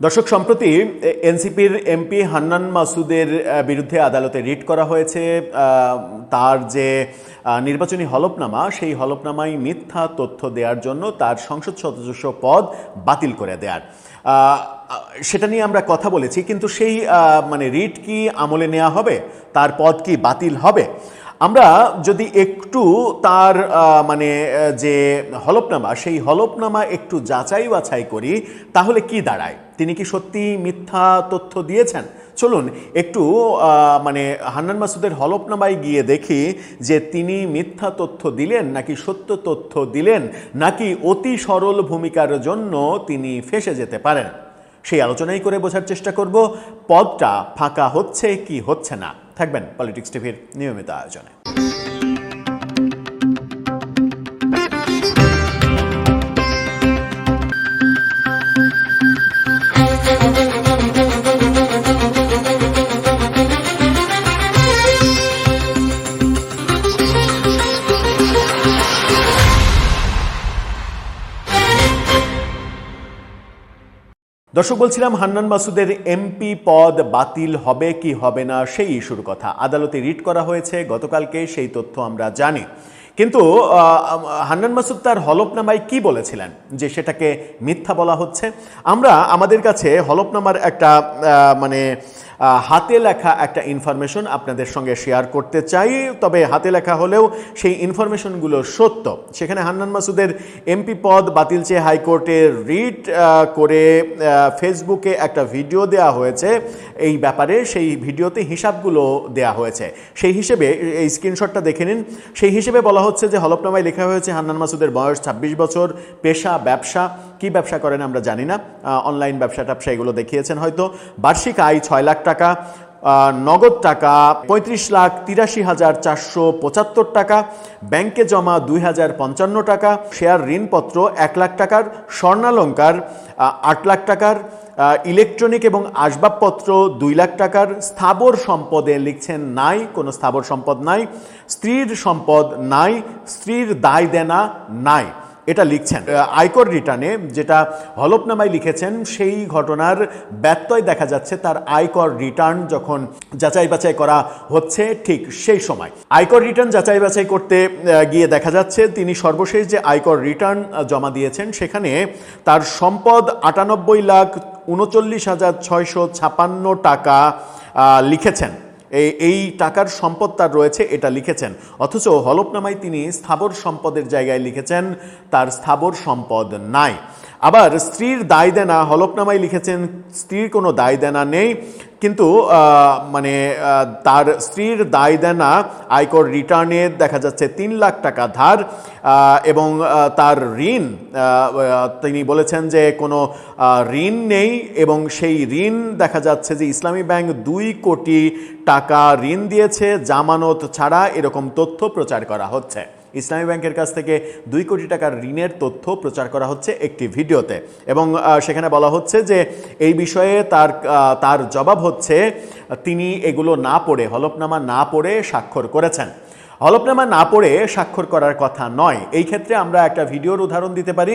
দর্শক, সম্প্রতি এনসিপির এমপি হান্নান মাসুদের বিরুদ্ধে আদালতে রিট করা হয়েছে। তার যে নির্বাচনী হলফনামা, সেই হলফনামায় মিথ্যা তথ্য দেওয়ার জন্য তার সংসদ সদস্য পদ বাতিল করে দেওয়ার, সেটা নিয়ে আমরা কথা বলেছি। কিন্তু সেই রিট কি আমলে নেওয়া হবে, তার পদ কি বাতিল হবে? আমরা যদি একটু তার যে হলফনামা, সেই হলফনামা একটু যাচাই বাছাই করি, তাহলে কি দাঁড়ায়? তিনি কি সত্যি মিথ্যা তথ্য দিয়েছেন? চলুন একটু হান্নান মাসুদের হলফনামায় গিয়ে দেখি যে তিনি মিথ্যা তথ্য দিলেন নাকি সত্য তথ্য দিলেন, নাকি অতি সরল ভূমিকার জন্য তিনি ফেঁসে যেতে পারেন। সেই আলোচনাই করে বোঝার চেষ্টা করব পদটা ফাঁকা হচ্ছে কি হচ্ছে না। থাকবেন পলিটিক্স টিভির নিয়মিত আয়োজনে। দর্শক, বলছিলাম হান্নান মাসুদের এমপি পদ বাতিল হবে কি হবে না সেই ইস্যুর কথা। আদালতে রিট করা হয়েছে গতকালকে, সেই তথ্য আমরা জানি। কিন্তু হান্নান মাসুদ তার হলফনামায় কি বলেছিলেন যে সেটাকে মিথ্যা বলা হচ্ছে? আমরা আমাদের কাছে হলফনামার একটা হাতে লেখা একটা ইনফরমেশন আপনাদের সঙ্গে শেয়ার করতে চাই। তবে হাতে লেখা হলেও সেই ইনফরমেশনগুলো সত্য। সেখানে হান্নান মাসুদের এমপি পদ বাতিল চেয়ে হাইকোর্টে রিট করে ফেসবুকে একটা ভিডিও দেওয়া হয়েছে এই ব্যাপারে। সেই ভিডিওতে হিসাবগুলো দেওয়া হয়েছে। সেই হিসেবে এই স্ক্রিনশটটা দেখে নিন। সেই হিসেবে বলা হচ্ছে যে হলফনামায় লেখা হয়েছে হান্নান মাসুদের বয়স 26 বছর, পেশা ব্যবসা। কি ব্যবসা করেন আমরা জানি না, অনলাইন ব্যবসা ট্যাবসা এগুলো দেখিয়েছেন হয়তো। বার্ষিক আয় 6 লাখ টাকা, নগদ টাকা 35,83,475 টাকা, ব্যাংকে জমা 2,055 টাকা, শেয়ার ঋণপত্র 1 লাখ টাকার, স্বর্ণালংকার 8 লাখ টাকার, ইলেকট্রনিক এবং আসবাবপত্র 2 লাখ টাকার, স্থাবর সম্পদে লিখছেন নাই, কোনো স্থাবর সম্পদ নাই, স্ত্রীর সম্পদ নাই, স্ত্রীর দায় দেনা নাই, এটা লিখছেন। আয়কর রিটার্নে যেটা হলফনামায় লিখেছেন সেই ঘটনার ব্যত্যয় দেখা যাচ্ছে তার আয়কর রিটার্ন যখন যাচাই বাছাই করা হচ্ছে ঠিক সেই সময়। আয়কর রিটার্ন যাচাই বাছাই করতে গিয়ে দেখা যাচ্ছে তিনি সর্বশেষ যে আয়কর রিটার্ন জমা দিয়েছেন সেখানে তার সম্পদ 98,39,656 টাকা লিখেছেন। এই টাকার সম্পদ তার রয়েছে, এটা লিখেছেন। অথচ হলফনামায় তিনি স্থাবর সম্পদের জায়গায় লিখেছেন তার স্থাবর সম্পদ নাই। আবার স্ত্রীর দায় দেনা হলফনামায় লিখেছেন স্ত্রীর কোনো দায় দেনা নেই, কিন্তু তার স্ত্রীর দায় দেনা আয়কর রিটার্নে দেখা যাচ্ছে 3 লাখ টাকা ধার, এবং তার ঋণ তিনি বলেছেন যে কোনো ঋণ নেই, এবং সেই ঋণ দেখা যাচ্ছে যে ইসলামী ব্যাংক 2 কোটি টাকা ঋণ দিয়েছে জামানত ছাড়া, এরকম তথ্য প্রচার করা হচ্ছে। ইসলামী ব্যাংকের কাছ থেকে 2 কোটি টাকার ঋণের তথ্য প্রচার করা হচ্ছে একটি ভিডিওতে, এবং সেখানে বলা হচ্ছে যে এই বিষয়ে তার জবাব হচ্ছে তিনি এগুলো না পড়ে, হলফনামা না পড়ে স্বাক্ষর করেছেন। হলফনামা না পড়ে স্বাক্ষর করার কথা নয়। এই ক্ষেত্রে আমরা একটা ভিডিওর উদাহরণ দিতে পারি।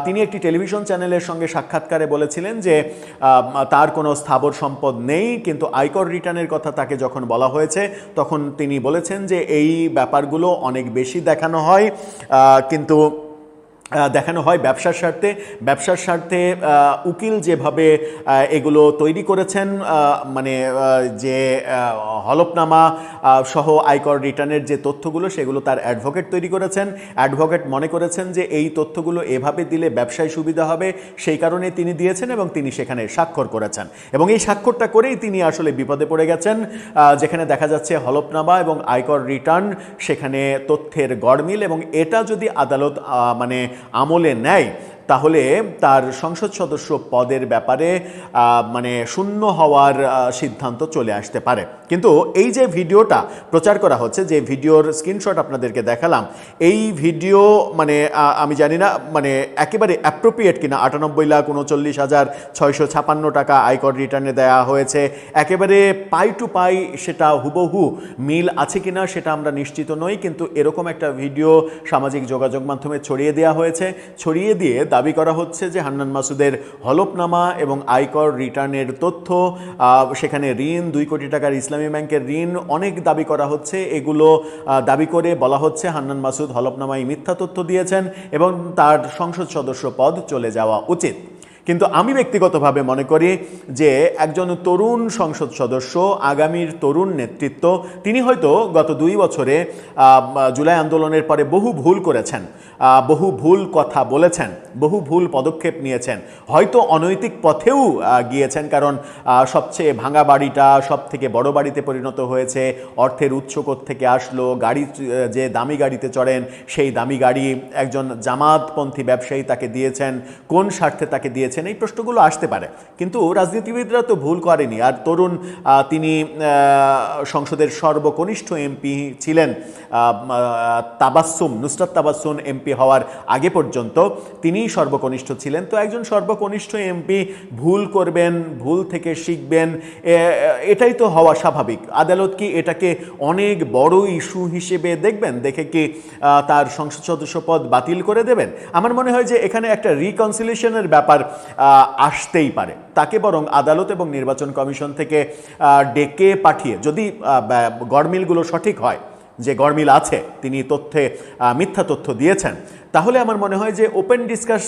তিনি একটি টেলিভিশন চ্যানেলের সঙ্গে সাক্ষাৎকারে বলেছিলেন যে তার কোনো স্থাবর সম্পদ নেই, কিন্তু আয়কর রিটার্নের কথা তাকে যখন বলা হয়েছে তখন তিনি বলেছেন যে এই ব্যাপারগুলো অনেক বেশি দেখানো হয়, কিন্তু দেখানো হয় ব্যবসার স্বার্থে। ব্যবসার স্বার্থে উকিল যেভাবে এগুলো তৈরি করেছেন, যে হলফনামা সহ আয়কর রিটার্নের যে তথ্যগুলো সেগুলো তার অ্যাডভোকেট তৈরি করেছেন। অ্যাডভোকেট মনে করেছেন যে এই তথ্যগুলো এভাবে দিলে ব্যবসায় সুবিধা হবে, সেই কারণে তিনি দিয়েছেন এবং তিনি সেখানে স্বাক্ষর করেছেন। এবং এই স্বাক্ষরটা করেই তিনি আসলে বিপদে পড়ে গেছেন, যেখানে দেখা যাচ্ছে হলফনামা এবং আয়কর রিটার্ন সেখানে তথ্যের গড়মিল, এবং এটা যদি আদালত আমলে নেয় তাহলে তার সংসদ সদস্য পদের ব্যাপারে শূন্য হওয়ার সিদ্ধান্ত চলে আসতে পারে। কিন্তু এই যে ভিডিওটা প্রচার করা হচ্ছে, যে ভিডিওর স্ক্রিনশট আপনাদেরকে দেখালাম, এই ভিডিও আমি জানি না একেবারে অ্যাপ্রোপ্রিয়েট কিনা। 98,39,656 টাকা আয়কর রিটার্নে দেওয়া হয়েছে, একেবারে পাই টু পাই সেটা হুবহু মিল আছে কিনা সেটা আমরা নিশ্চিত নই। কিন্তু এরকম একটা ভিডিও সামাজিক যোগাযোগ মাধ্যমে ছড়িয়ে দেওয়া হয়েছে। ছড়িয়ে দিয়ে দাবি করা হচ্ছে যে হান্নান মাসুদের হলফনামা এবং আয়কর রিটার্নের তথ্য, সেখানে ঋণ 2 কোটি টাকার ইসলামী ব্যাংকের ঋণ, অনেক দাবি করা হচ্ছে। এগুলো দাবি করে বলা হচ্ছে হান্নান মাসুদ হলফনামায় মিথ্যা তথ্য দিয়েছেন এবং তার সংসদ সদস্য পদ চলে যাওয়া উচিত। কিন্তু আমি ব্যক্তিগতভাবে মনে করি যে একজন তরুণ সংসদ সদস্য, আগামীর তরুণ নেতৃত্ব, তিনি হয়তো গত 2 বছরে জুলাই আন্দোলনের পরে বহু ভুল করেছেন, বহু ভুল কথা বলেছেন, বহু ভুল পদক্ষেপ নিয়েছেন, হয়তো অনৈতিক পথেও গিয়েছেন, কারণ সবচেয়ে ভাঙা বাড়িটা সব থেকে বড় বাড়িতে পরিণত হয়েছে। অর্থের উৎস থেকে আসলো, গাড়ি যে দামি গাড়িতে চড়েন সেই দামি গাড়ি একজন জামাতপন্থী ব্যবসায়ী তাকে দিয়েছেন, কোন স্বার্থে তাকে দিয়েছেন, এই প্রশ্নগুলো আসতে পারে। কিন্তু রাজনীতিবিদরা তো ভুল করেনি। আর তরুণ, তিনি সংসদের সর্বকনিষ্ঠ এমপি ছিলেন, নুসরাত তাবাসসুম এমপি হওয়ার আগে পর্যন্ত তিনিই সর্বকনিষ্ঠ ছিলেন। তো একজন সর্বকনিষ্ঠ এমপি ভুল করবেন, ভুল থেকে শিখবেন, এটাই তো হওয়া স্বাভাবিক। আদালত কি এটাকে অনেক বড় ইস্যু হিসেবে দেখবেন? দেখে কি তার সংসদ সদস্য পদ বাতিল করে দেবেন? আমার মনে হয় যে এখানে একটা রিকনসিলিয়েশনের ব্যাপার আসতেই পারে। তাকে বরং আদালত এবং নির্বাচন কমিশন থেকে ডেকে পাঠিয়ে, যদি গড়মিলগুলো সঠিক হয়, যে গড়মিল আছে, তিনি তথ্যে মিথ্যা তথ্য দিয়েছেন, তাহলে আমার মনে হয় যে ওপেন ডিসকাস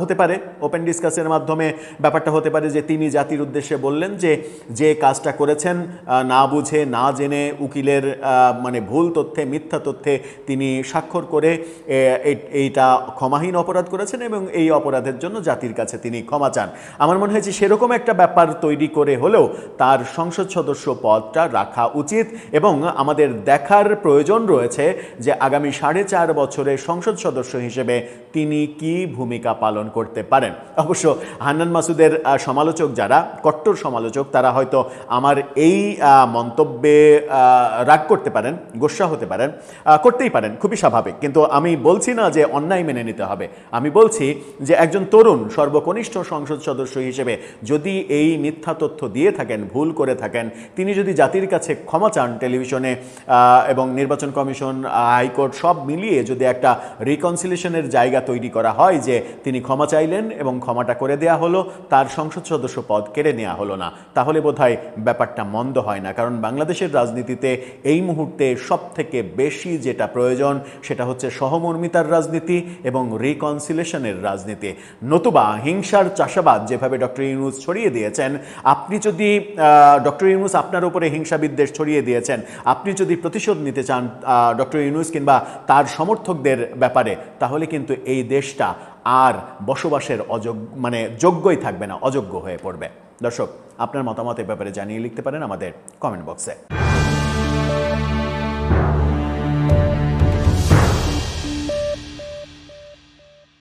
হতে পারে। ওপেন ডিসকাসের মাধ্যমে ব্যাপারটা হতে পারে যে তিনি জাতির উদ্দেশ্যে বললেন যে যে কাজটা করেছেন না বুঝে না জেনে, উকিলের মানে ভুল তথ্যে, মিথ্যা তথ্যে তিনি স্বাক্ষর করে এইটা ক্ষমাহীন অপরাধ করেছেন এবং এই অপরাধের জন্য জাতির কাছে তিনি ক্ষমা চান। আমার মনে হয় যে সেরকম একটা ব্যাপার তৈরি করে হলেও তার সংসদ সদস্য পদটা রাখা উচিত এবং আমাদের দেখার প্রয়োজন রয়েছে যে আগামী 4.5 বছরে সংসদ সদস্য হিসেবে তিনি কি ভূমিকা পালন করতে পারেন। অবশ্য হান্নান মাসুদের সমালোচক, যারা কট্টর সমালোচক, তারা হয়তো আমার এই মন্তব্যে রাগ করতে পারেন, গোস্বা হতে পারেন, করতেই পারেন, খুবই স্বাভাবিক। কিন্তু আমি বলছি না যে অন্যায় মেনে নিতে হবে। আমি বলছি যে একজন তরুণ সর্বকনিষ্ঠ সংসদ সদস্য হিসেবে যদি এই মিথ্যা তথ্য দিয়ে থাকেন, ভুল করে থাকেন, তিনি যদি জাতির কাছে ক্ষমা চান, টেলিভিশনে এবং নির্বাচন কমিশন, হাইকোর্ট সব মিলিয়ে যদি একটা রিকনসিলিয়েশনের জায়গা তৈরি করা হয় যে তিনি ক্ষমা চাইলেন এবং ক্ষমাটা করে দেয়া হলো, তার সংসদ সদস্য পদ কেড়ে নেওয়া হলো না, তাহলে বোধহয় ব্যাপারটা মন্দ হয় না। কারণ বাংলাদেশের রাজনীতিতে এই মুহূর্তে সব থেকে বেশি যেটা প্রয়োজন সেটা হচ্ছে সহমর্মিতার রাজনীতি এবং রিকনসিলিয়েশনের রাজনীতি। নতুবা হিংসার চাষাবাদ যেভাবে ডক্টর ইউনূস ছড়িয়ে দিয়েছেন, আপনি যদি ডক্টর ইউনূস আপনার উপরে হিংসা বিদ্বেষ ছড়িয়ে দিয়েছেন, আপনি যদি প্রতিশোধ নিতে চান ডক্টর ইউনূস কিংবা তার সমর্থকদের ব্যাপারে, তাহলে কিন্তু এই দেশটা আর বসবাসের যোগ্যই থাকবে না, অযোগ্য হয়ে পড়বে। দর্শক, আপনার মতামত এ ব্যাপারে জানিয়ে লিখতে পারেন আমাদের কমেন্ট বক্সে।